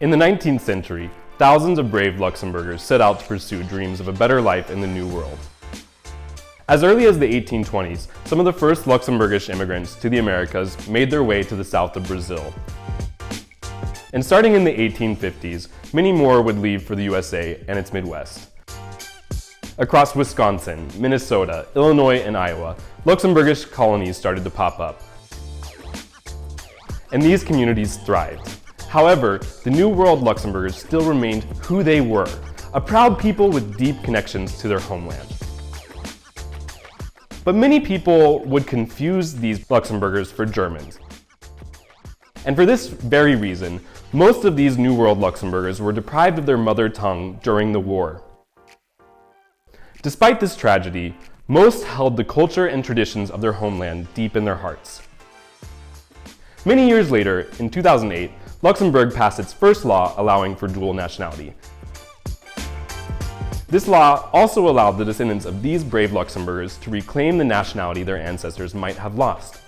In the 19th century, thousands of brave Luxembourgers set out to pursue dreams of a better life in the New World. As early as the 1820s, some of the first Luxembourgish immigrants to the Americas made their way to the south of Brazil. And starting in the 1850s, many more would leave for the USA and its Midwest. Across Wisconsin, Minnesota, Illinois, and Iowa, Luxembourgish colonies started to pop up. And these communities thrived. However, the New World Luxembourgers still remained who they were, a proud people with deep connections to their homeland. But many people would confuse these Luxembourgers for Germans. And for this very reason, most of these New World Luxembourgers were deprived of their mother tongue during the war. Despite this tragedy, most held the culture and traditions of their homeland deep in their hearts. Many years later, in 2008, Luxembourg passed its first law allowing for dual nationality. This law also allowed the descendants of these brave Luxembourgers to reclaim the nationality their ancestors might have lost.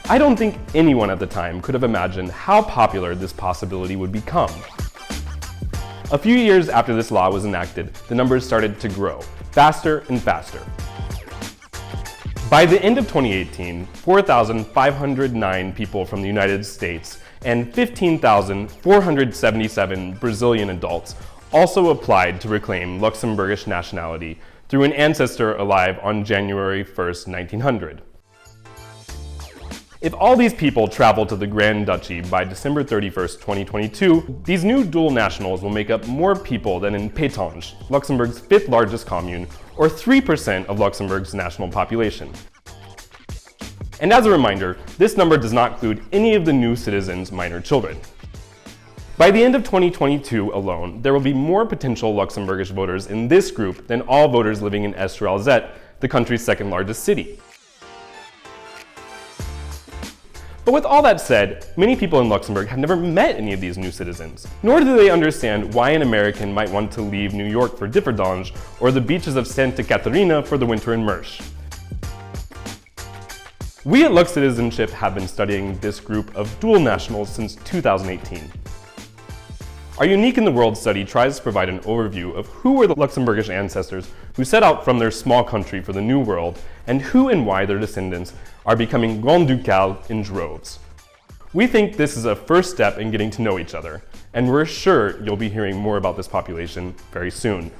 I don't think anyone at the time could have imagined how popular this possibility would become. A few years after this law was enacted, the numbers started to grow, faster and faster. By the end of 2018, 4,509 people from the United States and 15,477 Brazilian adults also applied to reclaim Luxembourgish nationality through an ancestor alive on January 1st, 1900. If all these people travel to the Grand Duchy by December 31st, 2022, these new dual nationals will make up more people than in Pétange, Luxembourg's fifth largest commune, or 3% of Luxembourg's national population. And as a reminder, this number does not include any of the new citizens' minor children. By the end of 2022 alone, there will be more potential Luxembourgish voters in this group than all voters living in Estrelzet, the country's second largest city. But with all that said, many people in Luxembourg have never met any of these new citizens, nor do they understand why an American might want to leave New York for Differdange or the beaches of Santa Catarina for the winter in Mersch. We at Lux Citizenship have been studying this group of dual nationals since 2018. Our Unique in the World study tries to provide an overview of who were the Luxembourgish ancestors who set out from their small country for the New World, and who and why their descendants are becoming Grand Ducal in droves. We think this is a first step in getting to know each other, and we're sure you'll be hearing more about this population very soon.